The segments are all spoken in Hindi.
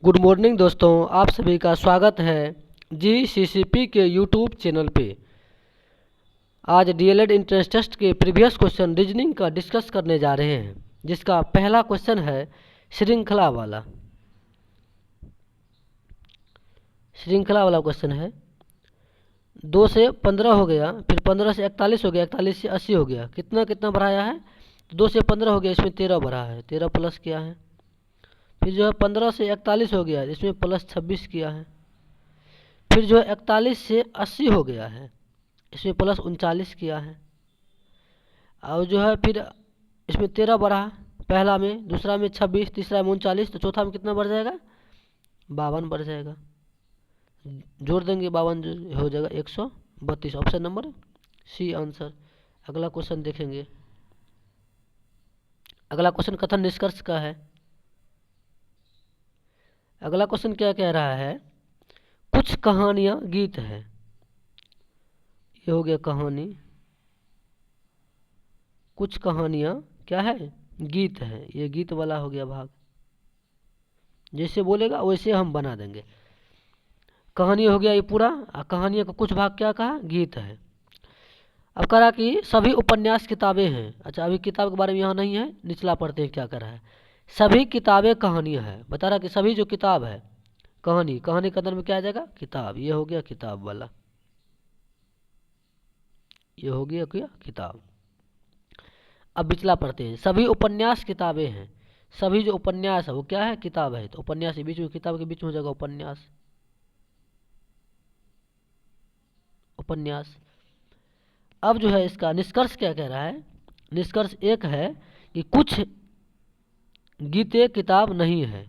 गुड मॉर्निंग दोस्तों, आप सभी का स्वागत है GCCP के यूट्यूब चैनल पे। आज डीएलएड एंट्रेंस टेस्ट के प्रीवियस क्वेश्चन रीजनिंग का डिस्कस करने जा रहे हैं, जिसका पहला क्वेश्चन है श्रृंखला वाला। श्रृंखला वाला क्वेश्चन है 2 से 15 हो गया, फिर 15 से 41 हो गया, 41 से 80 हो गया, कितना कितना बढ़ाया है? 2 से 15 हो गया, इसमें 13 बढ़ा है, 13 प्लस किया है। फिर जो है 15 से 41 हो गया, इसमें प्लस 26 किया है। फिर जो है 41 से 80 हो गया है, इसमें प्लस 39 किया है। और जो है फिर इसमें 13 बढ़ा, पहला में, दूसरा में 26, तीसरा में 39, तो चौथा में कितना बढ़ जाएगा? 52 बढ़ जाएगा। जोड़ देंगे 52 जो हो जाएगा 132। Option number C answer. अगला क्वेश्चन देखेंगे। अगला क्वेश्चन कथन निष्कर्ष का है। अगला क्वेश्चन क्या कह रहा है? कुछ कहानियां गीत है। ये हो गया कहानी। कुछ कहानियां क्या है? गीत है। ये गीत वाला हो गया भाग। जैसे बोलेगा वैसे हम बना देंगे। कहानी हो गया ये पूरा। कहानियों का कुछ भाग क्या कहा? गीत है। अब कह रहा कि सभी उपन्यास किताबें हैं। अच्छा, अभी किताब के बारे में यहाँ नहीं है, निचला पढ़ते हैं क्या कर रहा है। सभी किताबें कहानियां हैं। बता रहा कि सभी जो किताब है कहानी, कहानी के अंदर में क्या आ जाएगा? किताब। ये हो गया किताब वाला। ये हो गया क्या? किताब। अब पिछला पढ़ते हैं। सभी उपन्यास किताबें हैं। सभी जो उपन्यास है वो क्या है? किताब है। तो उपन्यास के बीच में, किताब के बीच में हो जाएगा उपन्यास। उपन्यास। अब जो है इसका निष्कर्ष क्या कह रहा है? निष्कर्ष एक है कि कुछ गीतें किताब नहीं है।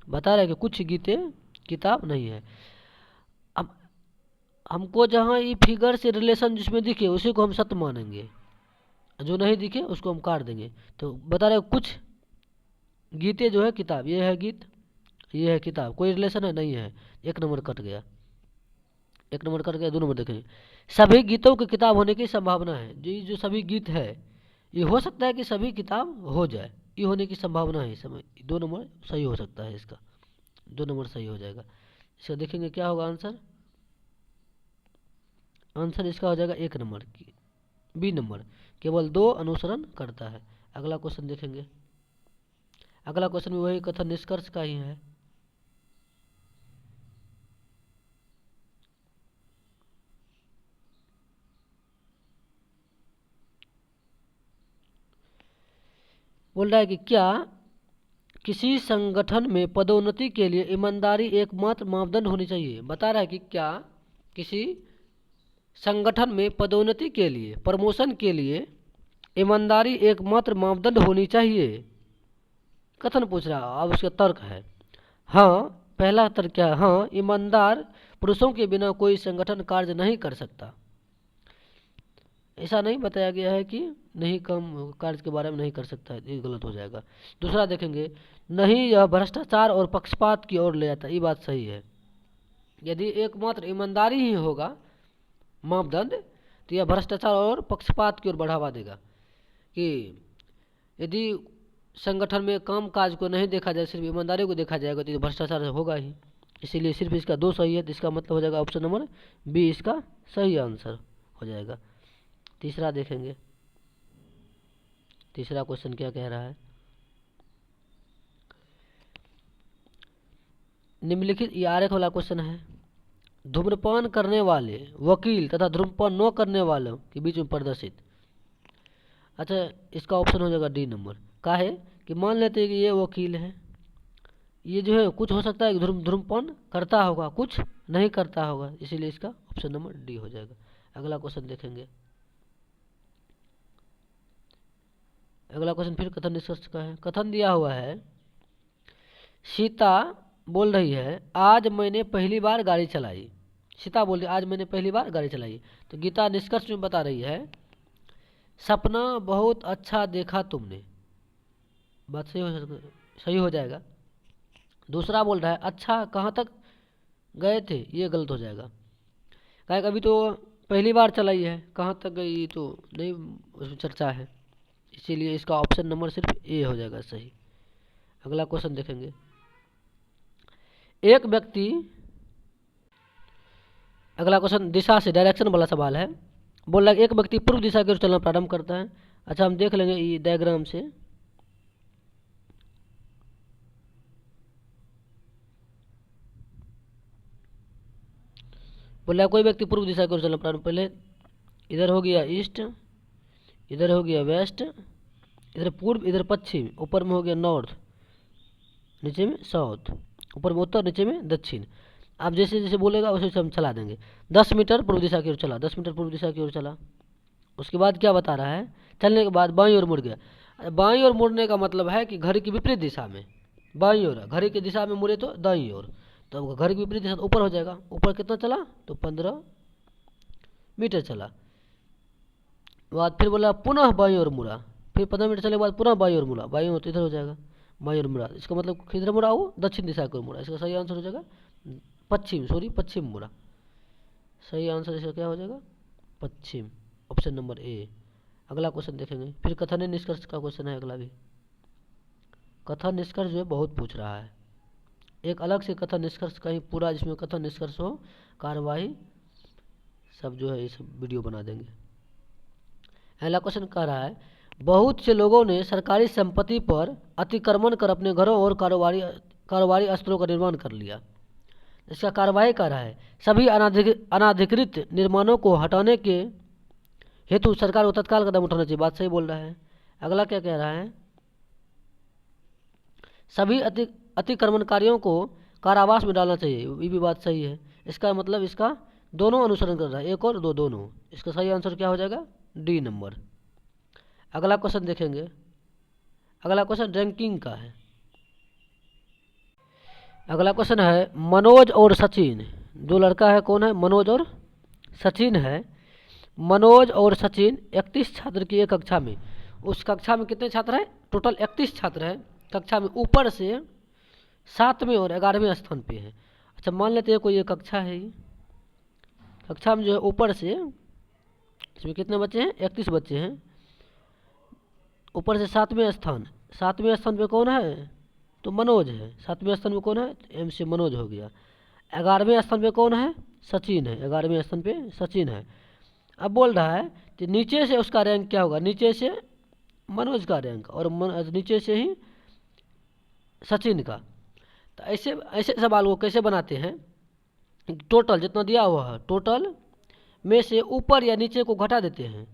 बता रहे कि कुछ गीतें किताब नहीं है। अब हमको जहाँ ये फिगर से रिलेशन जिसमें दिखे उसी को हम सत्य मानेंगे, जो नहीं दिखे उसको हम काट देंगे। तो बता रहे कुछ गीतें जो है किताब, ये है गीत, ये है किताब, कोई रिलेशन है? नहीं है। एक नंबर कट गया। एक नंबर कट गया। 2 नंबर देखेंगे। सभी गीतों की किताब होने की संभावना है। जो सभी गीत है ये हो सकता है कि सभी किताब हो जाए, ये होने की संभावना है। समय 2 नंबर सही हो सकता है इसका। 2 नंबर सही हो जाएगा। इसका देखेंगे क्या होगा आंसर। आंसर इसका हो जाएगा 1 नंबर की, बी नंबर। केवल 2 अनुसरण करता है। अगला क्वेश्चन देखेंगे। अगला क्वेश्चन भी वही कथन निष्कर्ष का ही है। बोल रहा है कि क्या किसी संगठन में पदोन्नति के लिए ईमानदारी एकमात्र मापदंड होनी चाहिए। बता रहा है कि क्या किसी संगठन में पदोन्नति के लिए, प्रमोशन के लिए ईमानदारी एकमात्र मापदंड होनी चाहिए। कथन पूछ रहा। अब उसका तर्क है हाँ। पहला तर्क क्या है? हाँ, ईमानदार पुरुषों के बिना कोई संगठन कार्य नहीं कर सकता। ऐसा नहीं बताया गया है कि नहीं, कम कार्य के बारे में नहीं कर सकता है, ये गलत हो जाएगा। दूसरा देखेंगे, नहीं यह भ्रष्टाचार और पक्षपात की ओर ले जाता है। ये बात सही है। यदि एकमात्र ईमानदारी ही होगा मापदंड तो यह भ्रष्टाचार और पक्षपात की ओर बढ़ावा देगा। कि यदि संगठन में काम काज को नहीं देखा जाए, सिर्फ ईमानदारी को देखा जाएगा, तो ये भ्रष्टाचार होगा ही। इसीलिए सिर्फ इसका 2 सही है, तो इसका मतलब हो जाएगा ऑप्शन नंबर बी इसका सही आंसर हो जाएगा। तीसरा देखेंगे। तीसरा क्वेश्चन क्या कह रहा है? निम्नलिखित, ये आरेख वाला क्वेश्चन है। धूम्रपान करने वाले वकील तथा धूम्रपान न करने वालों के बीच में प्रदर्शित। अच्छा, इसका ऑप्शन हो जाएगा डी नंबर। का है कि मान लेते हैं कि ये वकील है, ये जो है कुछ हो सकता है कि धूम्रपान करता होगा, कुछ नहीं करता होगा, इसीलिए इसका ऑप्शन नंबर डी हो जाएगा। अगला क्वेश्चन देखेंगे। अगला क्वेश्चन फिर कथन निष्कर्ष का है। कथन दिया हुआ है, सीता बोल रही है आज मैंने पहली बार गाड़ी चलाई। सीता बोल रही है आज मैंने पहली बार गाड़ी चलाई। तो गीता निष्कर्ष में बता रही है सपना बहुत अच्छा देखा तुमने। बात सही हो जाएगा। दूसरा बोल रहा है अच्छा कहाँ तक गए थे, ये गलत हो जाएगा। कहे अभी तो पहली बार चलाई है, कहाँ तक गई तो नहीं उसमें चर्चा है, इसीलिए इसका ऑप्शन नंबर सिर्फ ए हो जाएगा सही। अगला क्वेश्चन देखेंगे। एक व्यक्ति, अगला क्वेश्चन दिशा से डायरेक्शन वाला सवाल है। बोल रहा है एक व्यक्ति पूर्व दिशा की ओर चलना प्रारंभ करता है। अच्छा, हम देख लेंगे ये डायग्राम से। बोल रहा है कोई व्यक्ति पूर्व दिशा की ओर चलना प्रारंभ, पहले इधर हो गया ईस्ट, इधर हो गया वेस्ट, इधर पूर्व, इधर पश्चिम, ऊपर में हो गया नॉर्थ, नीचे में साउथ, ऊपर में उत्तर, नीचे में दक्षिण। आप जैसे जैसे बोलेगा वैसे वैसे हम चला देंगे। 10 मीटर पूर्व दिशा की ओर चला, 10 मीटर पूर्व दिशा की ओर चला। उसके बाद क्या बता रहा है, चलने के बाद बाईं ओर मुड़ गया। बाईं ओर मुड़ने का मतलब है कि घड़ी की विपरीत दिशा में, बाईं ओर, घड़ी की दिशा में मुड़े तो दाईं ओर, तो घड़ी की विपरीत दिशा तो ऊपर हो जाएगा। ऊपर कितना चला, तो 15 मीटर चला। बाद फिर बोला पुनः बाईं ओर मुड़ा, फिर 15 मीटर चलने के बाद पुनः बाईं ओर मुड़ा, बाईं ओर तो इधर हो जाएगा, बाईं ओर मुड़ा। इसका मतलब किधर मुड़ा, वो दक्षिण दिशा की ओर मुड़ा। इसका सही आंसर हो जाएगा पश्चिम मुड़ा। सही आंसर इसका क्या हो जाएगा, पश्चिम, ऑप्शन नंबर ए। अगला क्वेश्चन देखेंगे, फिर कथन निष्कर्ष का क्वेश्चन है अगला भी। कथन निष्कर्ष जो है बहुत पूछ रहा है, एक अलग से कथन निष्कर्ष कहीं पूरा जिसमें कथन निष्कर्ष हो, कार्यवाही सब जो है ये सब वीडियो बना देंगे। अगला क्वेश्चन कह रहा है बहुत से लोगों ने सरकारी संपत्ति पर अतिक्रमण कर अपने घरों और कारोबारी स्थलों का निर्माण कर लिया। इसका कार्यवाही कर रहा है सभी अनाधिकृत निर्माणों को हटाने के हेतु सरकार को तत्काल कदम उठाना चाहिए। बात सही बोल रहा है। अगला क्या कह रहा है, सभी अतिक्रमणकारियों को कारावास में डालना चाहिए। ये भी बात सही है। इसका मतलब इसका दोनों अनुसरण कर रहा है, एक और दो, दोनों। इसका सही आंसर क्या हो जाएगा, डी नंबर। अगला क्वेश्चन देखेंगे, अगला क्वेश्चन रैंकिंग का है। अगला क्वेश्चन है मनोज और सचिन, जो लड़का है कौन है, मनोज और सचिन है। मनोज और सचिन 31 छात्र की एक कक्षा में, उस कक्षा में कितने छात्र हैं, टोटल 31 छात्र हैं कक्षा में, ऊपर से 7वें और 11वें स्थान पे है। अच्छा, मान लेते हैं कोई एक कक्षा है, कक्षा में जो है ऊपर से, इसमें कितने बच्चे हैं, 31 बच्चे हैं। ऊपर से 7वें स्थान पे कौन है, तो मनोज है। 7वें स्थान पे कौन है, एम से मनोज हो गया। 11वें स्थान पे कौन है, सचिन है। 11वें स्थान पे सचिन है। अब बोल रहा है कि नीचे से उसका रैंक क्या होगा, नीचे से मनोज का रैंक और नीचे से ही सचिन का। तो ऐसे ऐसे सवाल को कैसे बनाते हैं, टोटल जितना दिया हुआ है, टोटल में से ऊपर या नीचे को घटा देते हैं,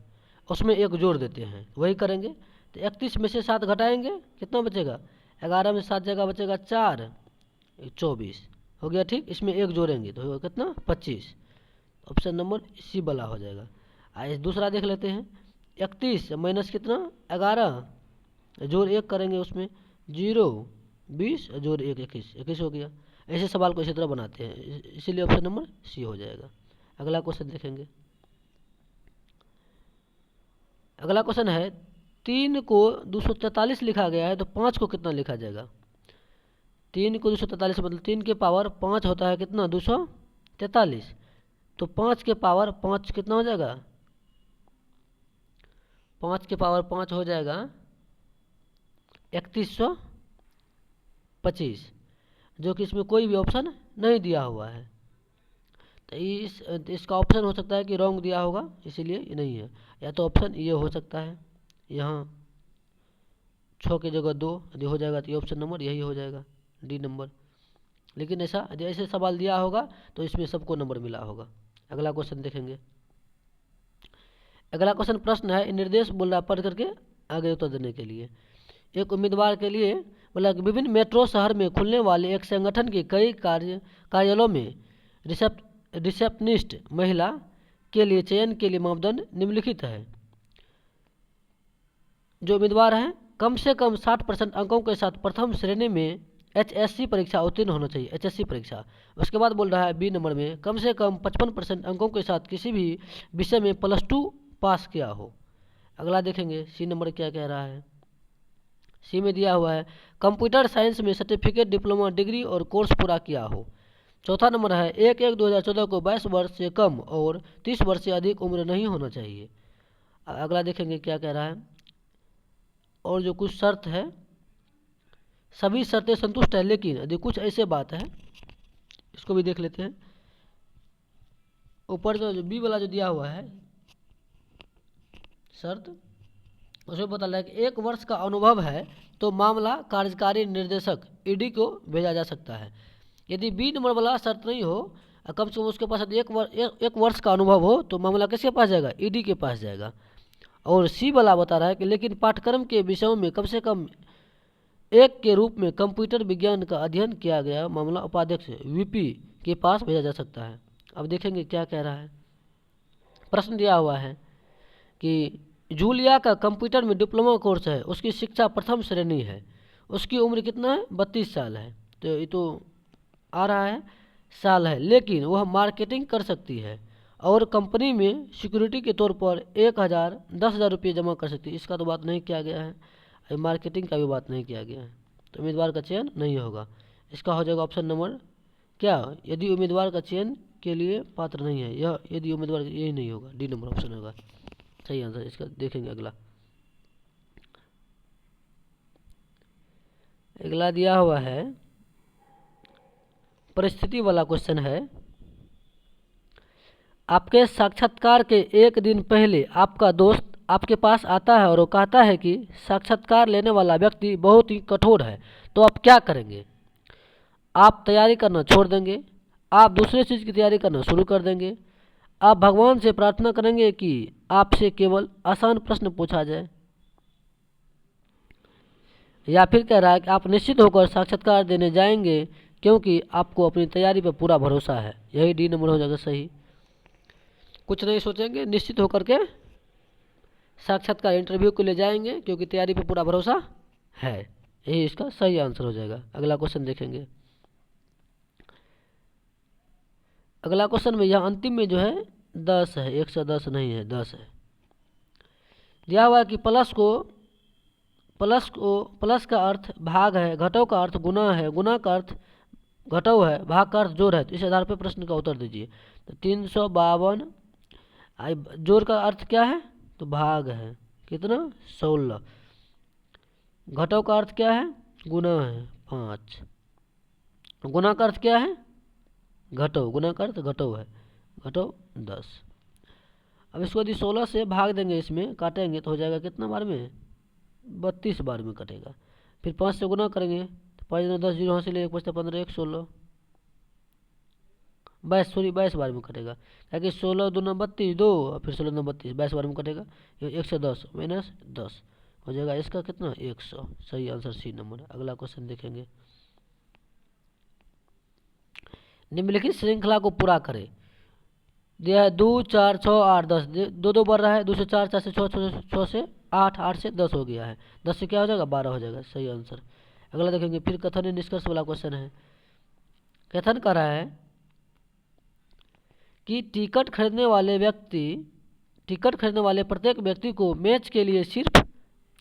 उसमें एक जोड़ देते हैं, वही करेंगे। तो 31 में से 7 घटाएंगे, कितना बचेगा, 11 में 7 जगह बचेगा 4, 24 हो गया। ठीक, इसमें एक जोड़ेंगे तो होगा कितना, 25। ऑप्शन नंबर सी वाला हो जाएगा। आइए दूसरा देख लेते हैं, 31 माइनस कितना, 11, जोड़ 1 करेंगे, उसमें 0, 20 जोड़ 1, 21 हो गया। ऐसे सवाल को इसी तरह बनाते हैं, इसीलिए ऑप्शन नंबर सी हो जाएगा। अगला क्वेश्चन देखेंगे, अगला क्वेश्चन है 3 को 243 लिखा गया है, तो 5 को कितना लिखा जाएगा। 3 को 243 मतलब 3 के पावर 5 होता है कितना, 243। तो 5 के पावर 5 कितना हो जाएगा, 5 के पावर 5 हो जाएगा 3125, जो कि इसमें कोई भी ऑप्शन नहीं दिया हुआ है। तो इसका ऑप्शन हो सकता है कि रॉन्ग दिया होगा, इसीलिए ये नहीं है। या तो ऑप्शन ये हो सकता है, यहाँ 6 की जगह 2 यदि हो जाएगा तो ये ऑप्शन नंबर यही हो जाएगा, डी नंबर। लेकिन ऐसा ऐसे सवाल दिया होगा तो इसमें सबको नंबर मिला होगा। अगला क्वेश्चन देखेंगे, अगला क्वेश्चन प्रश्न है, निर्देश बोल रहा पढ़ करके आगे उत्तर देने के लिए। एक उम्मीदवार के लिए बोला कि विभिन्न मेट्रो शहर में खुलने वाले एक संगठन के कई कार्यालयों में रिसेप्शनिस्ट महिला के लिए चयन के लिए मापदंड निम्नलिखित है। जो उम्मीदवार हैं कम से कम 60% अंकों के साथ प्रथम श्रेणी में HSC परीक्षा उत्तीर्ण होना चाहिए, HSC परीक्षा। उसके बाद बोल रहा है बी नंबर में कम से कम 55% अंकों के साथ किसी भी विषय में +2 पास किया हो। अगला देखेंगे सी नंबर क्या कह रहा है। सी में दिया हुआ है कंप्यूटर साइंस में सर्टिफिकेट, डिप्लोमा, डिग्री और कोर्स पूरा किया हो। चौथा नंबर है 1/1/2014 को 22 वर्ष से कम और 30 वर्ष से अधिक उम्र नहीं होना चाहिए। अगला देखेंगे क्या कह रहा है, और जो कुछ शर्त है, सभी शर्तें संतुष्ट है, लेकिन यदि कुछ ऐसे बात है इसको भी देख लेते हैं। ऊपर जो बी वाला जो दिया हुआ है शर्त, उसमें पता लगा कि 1 वर्ष का अनुभव है तो मामला कार्यकारी निर्देशक ईडी को भेजा जा सकता है। यदि बी नंबर वाला शर्त नहीं हो, कम से कम उसके पास एक वर्ष का अनुभव हो, तो मामला किसके पास जाएगा? ईडी के पास जाएगा। और सी वाला बता रहा है कि लेकिन पाठ्यक्रम के विषयों में कम से कम 1 के रूप में कंप्यूटर विज्ञान का अध्ययन किया गया मामला उपाध्यक्ष वीपी के पास भेजा जा सकता है। अब देखेंगे क्या कह रहा है। प्रश्न दिया हुआ है कि जूलिया का कंप्यूटर में डिप्लोमा कोर्स है, उसकी शिक्षा प्रथम श्रेणी है, उसकी उम्र कितना है? 32 साल है। तो ये तो आ रहा है साल है, लेकिन वह मार्केटिंग कर सकती है और कंपनी में सिक्योरिटी के तौर पर 10,000 रुपये जमा कर सकती है। इसका तो बात नहीं किया गया है, मार्केटिंग का भी बात नहीं किया गया है, तो उम्मीदवार का चयन नहीं होगा। इसका हो जाएगा ऑप्शन नंबर क्या? यदि उम्मीदवार का चयन के लिए पात्र नहीं है, यह यदि उम्मीदवार यही नहीं होगा, डी नंबर ऑप्शन होगा सही आंसर इसका। देखेंगे अगला दिया हुआ है परिस्थिति वाला क्वेश्चन है। आपके साक्षात्कार के 1 दिन पहले आपका दोस्त आपके पास आता है और वो कहता है कि साक्षात्कार लेने वाला व्यक्ति बहुत ही कठोर है, तो आप क्या करेंगे? आप तैयारी करना छोड़ देंगे, आप दूसरे चीज़ की तैयारी करना शुरू कर देंगे, आप भगवान से प्रार्थना करेंगे कि आपसे केवल आसान प्रश्न पूछा जाए, या फिर कह रहा है कि आप निश्चित होकर साक्षात्कार देने जाएंगे क्योंकि आपको अपनी तैयारी पर पूरा भरोसा है। यही डी नंबर हो जाएगा सही। कुछ नहीं सोचेंगे, निश्चित होकर के साक्षात्कार इंटरव्यू के लिए जाएंगे क्योंकि तैयारी पर पूरा भरोसा है। यही इसका सही आंसर हो जाएगा। अगला क्वेश्चन देखेंगे। अगला क्वेश्चन में यह अंतिम में जो है 10 है, 110 नहीं है, 10 है। दिया हुआ है कि प्लस का अर्थ भाग है, घटव का अर्थ गुना है, गुना का अर्थ घटव है, भाग का अर्थ जोड़ है। तो इस आधार पर प्रश्न का उत्तर दीजिए। तो 352 जोड़ का अर्थ क्या है? तो भाग है, कितना? 16। घटव का अर्थ क्या है? गुना है, 5। गुना का अर्थ क्या है? घटव, गुना का अर्थ घटव है, घटव 10। अब इसको यदि 16 से भाग देंगे, इसमें काटेंगे तो हो जाएगा कितना बार में? 32 बार में कटेगा। फिर 5 से गुना करेंगे तो 5 10 जीरो यहाँ से ले 1 5 15 1 16 22 बार में कटेगा, क्योंकि 16 दूना 32 2 और फिर 16 दूना 32 22 बार में कटेगा। 110 माइनस 10 हो जाएगा इसका कितना? 100। सही आंसर सी नंबर। अगला क्वेश्चन देखेंगे। निम्नलिखित श्रृंखला को पूरा करें। दिया है 2 4 6 8 10, 2 बढ़ रहा है, 2 से 4 4 से 6 6 से 8 8 से 10 हो गया है, 10 से क्या हो जाएगा? 12 हो जाएगा। सही आंसर। अगला देखेंगे। फिर कथन निष्कर्ष वाला क्वेश्चन है। कथन कर रहा है कि टिकट खरीदने वाले प्रत्येक व्यक्ति को मैच के लिए सिर्फ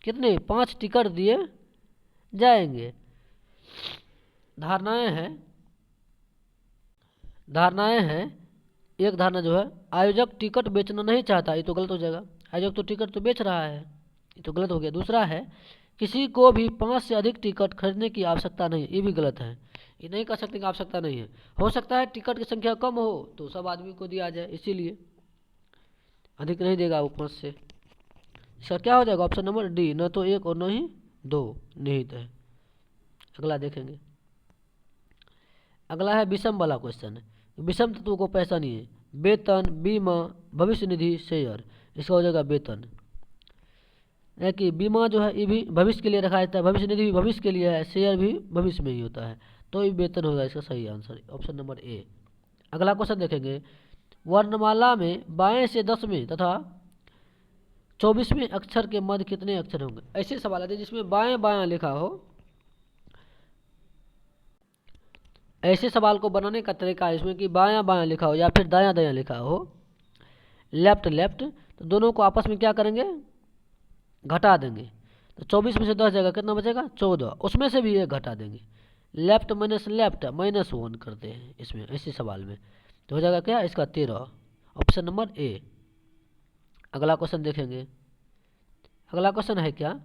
कितने? 5 टिकट दिए जाएंगे। धारणाएं हैं। एक धारणा जो है, आयोजक टिकट बेचना नहीं चाहता, ये तो गलत हो जाएगा। आयोजक तो टिकट तो बेच रहा है, ये तो गलत हो गया। दूसरा है, किसी को भी 5 से अधिक टिकट खरीदने की आवश्यकता नहीं, ये भी गलत है। ये नहीं कह सकते कि आवश्यकता नहीं है, हो सकता है टिकट की संख्या कम हो तो सब आदमी को दिया जाए, इसीलिए अधिक नहीं देगा वो 5 से। इसका क्या हो जाएगा? ऑप्शन नंबर डी, न तो 1 और न ही 2 निहित है। अगला देखेंगे। अगला है विषम वाला क्वेश्चन। विषम तत्वों को पहचानिए। वेतन, बीमा, भविष्य निधि, शेयर। इसका हो जाएगा वेतन। है कि बीमा जो है ये भी भविष्य के लिए रखा जाता है, भविष्य निधि भी भविष्य के लिए है, शेयर भी भविष्य में ही होता है, तो ये वेतन होगा इसका सही आंसर, ऑप्शन नंबर ए। अगला क्वेश्चन देखेंगे। वर्णमाला में बाएं से 10वें तथा 24वें अक्षर के मध्य कितने अक्षर होंगे? ऐसे सवाल आते हैं जिसमें बाएं बायां लिखा हो। ऐसे सवाल को बनाने का तरीका है इसमें कि बायां बायां लिखा हो या फिर दायां दायां लिखा हो, लेफ्ट लेफ्ट, तो दोनों को आपस में क्या करेंगे? घटा देंगे। तो 24 में से 10 जाएगा, कितना बचेगा? 14। उसमें से भी 1 घटा देंगे। लेफ्ट माइनस लेफ्ट -1 करते हैं इसमें, इसी सवाल में, तो हो जाएगा क्या? इसका 13, ऑप्शन नंबर ए। अगला क्वेश्चन देखेंगे। अगला क्वेश्चन है क्या?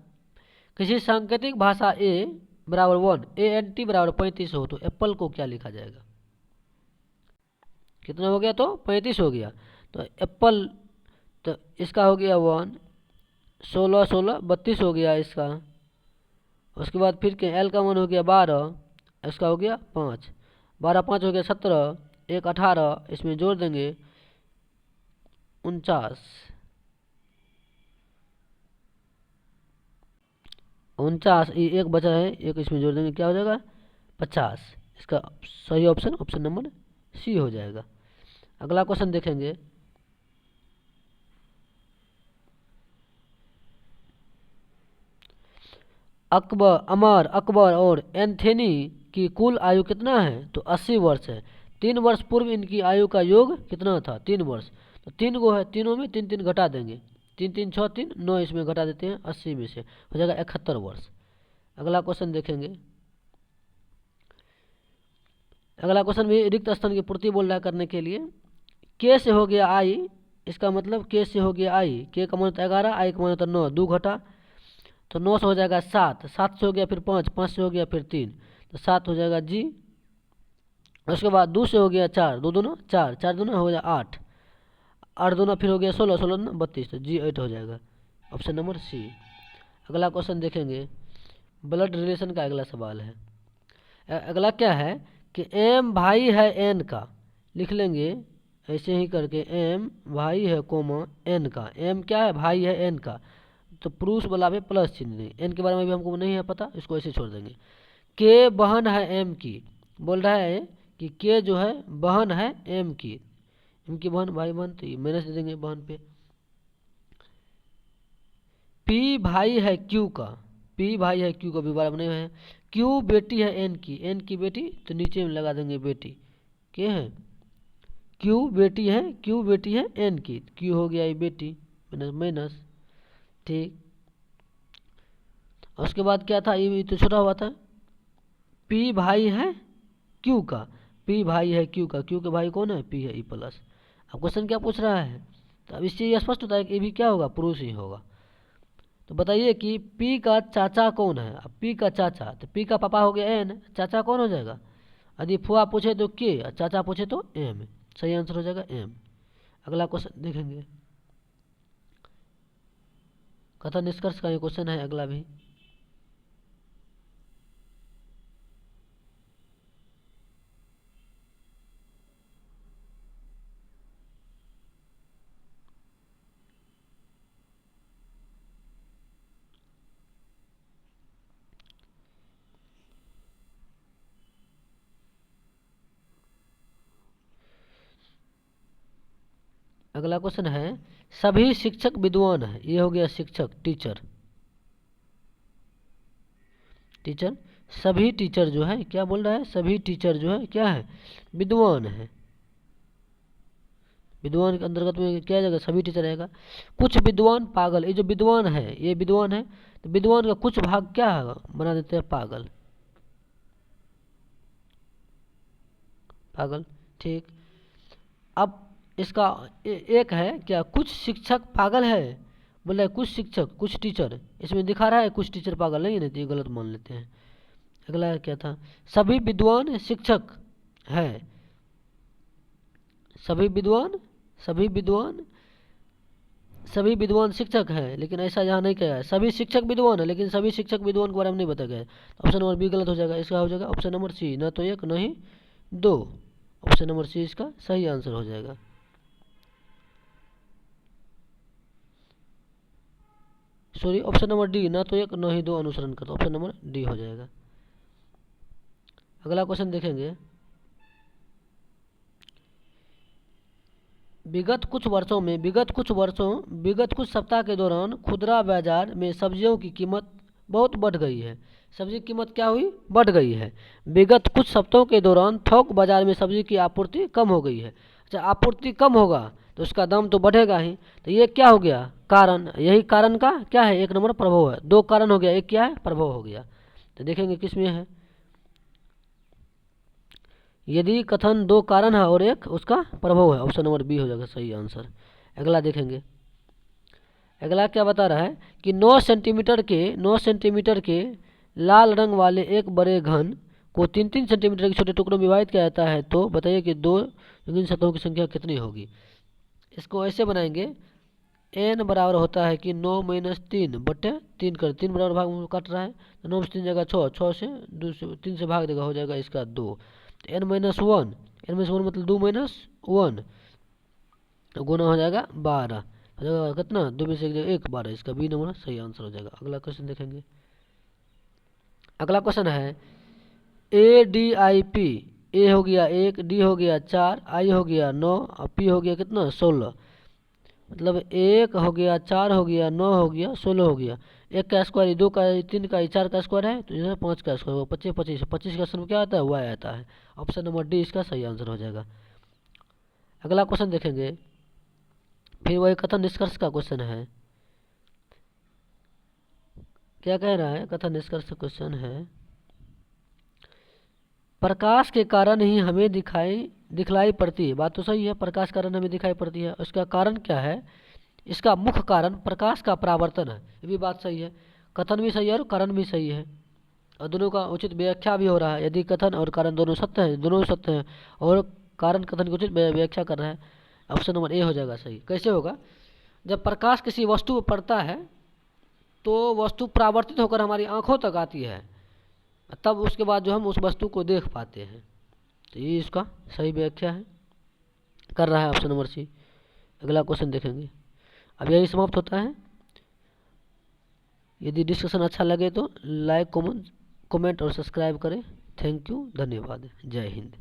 किसी सांकेतिक भाषा A = 1, ANT = 35 हो तो एप्पल को क्या लिखा जाएगा? कितना हो गया? तो 35 हो गया। तो एप्पल, तो इसका हो गया 1, 16 16 32 हो गया इसका। उसके बाद फिर के एल का मान हो गया 12, इसका हो गया 5, 12 5 हो गया 17, 1 18, इसमें जोड़ देंगे 49, 49, ये एक बचा है, एक इसमें जोड़ देंगे, क्या हो जाएगा? 50। इसका सही ऑप्शन ऑप्शन नंबर सी हो जाएगा। अगला क्वेश्चन देखेंगे। अमर, अकबर और एंथनी की कुल आयु कितना है? तो 80 वर्ष है। 3 वर्ष पूर्व इनकी आयु का योग कितना था? 3 वर्ष। तो 3 गो है, तीनों में 3 3 घटा देंगे, 3 3 6 3 9, इसमें घटा देते हैं 80 में से, हो जाएगा 71 वर्ष। अगला क्वेश्चन देखेंगे। अगला क्वेश्चन भी रिक्त स्थान की पूर्ति बोल रहा है करने के लिए। के से हो गया आई, इसका मतलब के से हो गया आई, के का मान होता है 11, आई का मान होता है 9, 2 घटा तो 9 से हो जाएगा 7, 7 से हो गया फिर 5, 5 से हो गया फिर 3, तो 7 हो जाएगा जी। उसके बाद 2 से हो गया 4, 2 दूना 4, 4 दूना हो गया 8, 8 दूना फिर हो गया 16, 16 दूना 32, तो जी 8 हो जाएगा, ऑप्शन नंबर सी। अगला क्वेश्चन देखेंगे, ब्लड रिलेशन का अगला सवाल है। अगला क्या है कि एम भाई है एन का, लिख लेंगे ऐसे ही करके, एम भाई है कोमा एन का, एम क्या है? भाई है एन का, तो पुरुष वाला पे प्लस चिन्ह नहीं, एन के बारे में भी हमको नहीं है पता, इसको ऐसे छोड़ देंगे। के बहन है एम की, बोल रहा है कि के जो है बहन है एम की, एम की बहन भाई बहन, तो ये माइनस दे देंगे बहन पे। पी भाई है क्यू का, पी भाई है क्यू का भी बारे में नहीं है। क्यू बेटी है एन की, एन की बेटी, तो नीचे में लगा देंगे बेटी, के है क्यू बेटी है, क्यू बेटी है एन की, क्यू हो गया ये बेटी, माइनस माइनस, ठीक। उसके बाद क्या था? ये तो छोटा हुआ था। पी भाई है क्यू का, पी भाई है क्यू का, क्यू के भाई कौन है? पी है, ई प्लस। अब क्वेश्चन क्या पूछ रहा है? तो अब इससे ये स्पष्ट होता है कि ये भी क्या होगा? पुरुष ही होगा। तो बताइए कि पी का चाचा कौन है? अब पी का चाचा, तो पी का पापा हो गया एन, चाचा कौन हो जाएगा? यदि फुआ पूछे तो के, और चाचा पूछे तो एम, सही आंसर हो जाएगा एम। अगला क्वेश्चन देखेंगे, कथन निष्कर्ष का ये क्वेश्चन है अगला भी। अगला क्वेश्चन है, सभी शिक्षक विद्वान है, ये हो गया शिक्षक टीचर, टीचर, सभी टीचर जो है क्या बोल रहा है? सभी टीचर जो है क्या है? विद्वान है। विद्वान के अंतर्गत में क्या जाएगा? सभी टीचर रहेगा। कुछ विद्वान पागल, ये जो विद्वान है ये विद्वान है, तो विद्वान का कुछ भाग क्या है? बना देते हैं पागल, पागल, ठीक। अब इसका एक है क्या? कुछ शिक्षक पागल है, बोल रहा है कुछ शिक्षक, कुछ टीचर, इसमें दिखा रहा है कुछ टीचर पागल नहीं है, नहीं तो ये गलत मान लेते हैं। अगला क्या था? सभी विद्वान शिक्षक है, सभी विद्वान, सभी विद्वान, सभी विद्वान शिक्षक है, लेकिन ऐसा यहाँ नहीं कहा है। सभी शिक्षक विद्वान है, लेकिन सभी शिक्षक विद्वान के बारे में नहीं बताया गया है, तो ऑप्शन नंबर बी गलत हो जाएगा। इसका हो जाएगा ऑप्शन नंबर सी, न तो एक नहीं दो, ऑप्शन नंबर सी इसका सही आंसर हो जाएगा। सॉरी, ऑप्शन नंबर डी, ना तो एक न ही दो अनुसरण करता, ऑप्शन नंबर डी हो जाएगा। अगला क्वेश्चन देखेंगे, विगत कुछ सप्ताह के दौरान खुदरा बाजार में सब्जियों की कीमत बहुत बढ़ गई है। सब्जी की कीमत क्या हुई? बढ़ गई है। विगत कुछ सप्ताहों के दौरान थोक बाजार में सब्जी की आपूर्ति कम हो गई है। अच्छा, आपूर्ति कम होगा तो उसका दाम तो बढ़ेगा ही, तो ये क्या हो गया? कारण, यही कारण का क्या है? एक नंबर प्रभाव है। दो कारण हो गया, एक क्या है? प्रभाव हो गया। तो देखेंगे किसमें है। यदि कथन दो कारण है और एक उसका प्रभाव है, ऑप्शन नंबर बी हो जाएगा सही आंसर। अगला देखेंगे, अगला क्या बता रहा है कि 9 सेंटीमीटर के लाल रंग वाले एक बड़े घन को 3-3 सेंटीमीटर के छोटे टुकड़ों में विभाजित किया जाता है तो बताइए कि 2 रंगीन सतहों की संख्या कितनी होगी। इसको ऐसे बनाएंगे, n बराबर होता है कि 9 - 3 बटे 3 कर 3 बराबर भाग में काट रहा है तो 9 से 3 जगह 6, 6 से 2 से 3 से भाग देगा, हो जाएगा इसका 2। तो n - 1 मतलब 2 - 1 गुना हो जाएगा 12, हो जाएगा कितना 2 में से 1 12, इसका बी नंबर सही आंसर हो जाएगा। अगला क्वेश्चन देखेंगे। अगला क्वेश्चन है ADIP, ए हो गया 1, डी हो गया 4, आई हो गया 9 और पी हो गया कितना 16। मतलब 1 हो गया 4 हो गया 9 हो गया 16 हो गया। 1 का स्क्वायर 2 का 3 का 4 का स्क्वायर है तो इधर 5 का स्क्वायर 25 25 25 का आंसर क्या आता है y आता है। ऑप्शन नंबर डी इसका सही आंसर हो जाएगा। अगला क्वेश्चन देखेंगे, फिर वही कथन निष्कर्ष का क्वेश्चन है। क्या कह रहा है, कथन निष्कर्ष क्वेश्चन है, प्रकाश के कारण ही हमें दिखलाई पड़ती है। बात तो सही है, प्रकाश के कारण हमें दिखाई पड़ती है। उसका कारण क्या है, इसका मुख्य कारण प्रकाश का परावर्तन है। ये भी बात सही है, कथन भी सही है और कारण भी सही है और दोनों का उचित व्याख्या भी हो रहा है। यदि कथन और कारण दोनों सत्य है, दोनों सत्य है और कारण कथन की उचित व्याख्या कर रहा है, ऑप्शन नंबर ए हो जाएगा सही। कैसे होगा, जब प्रकाश किसी वस्तु पर पड़ता है तो वस्तु परावर्तित होकर हमारी आंखों तक आती है, तब उसके बाद जो हम उस वस्तु को देख पाते हैं। तो ये इसका सही व्याख्या है, कर रहा है ऑप्शन नंबर सी। अगला क्वेश्चन देखेंगे। अब यही समाप्त होता है। यदि डिस्कशन अच्छा लगे तो लाइक कमेंट और सब्सक्राइब करें। थैंक यू, धन्यवाद, जय हिंद।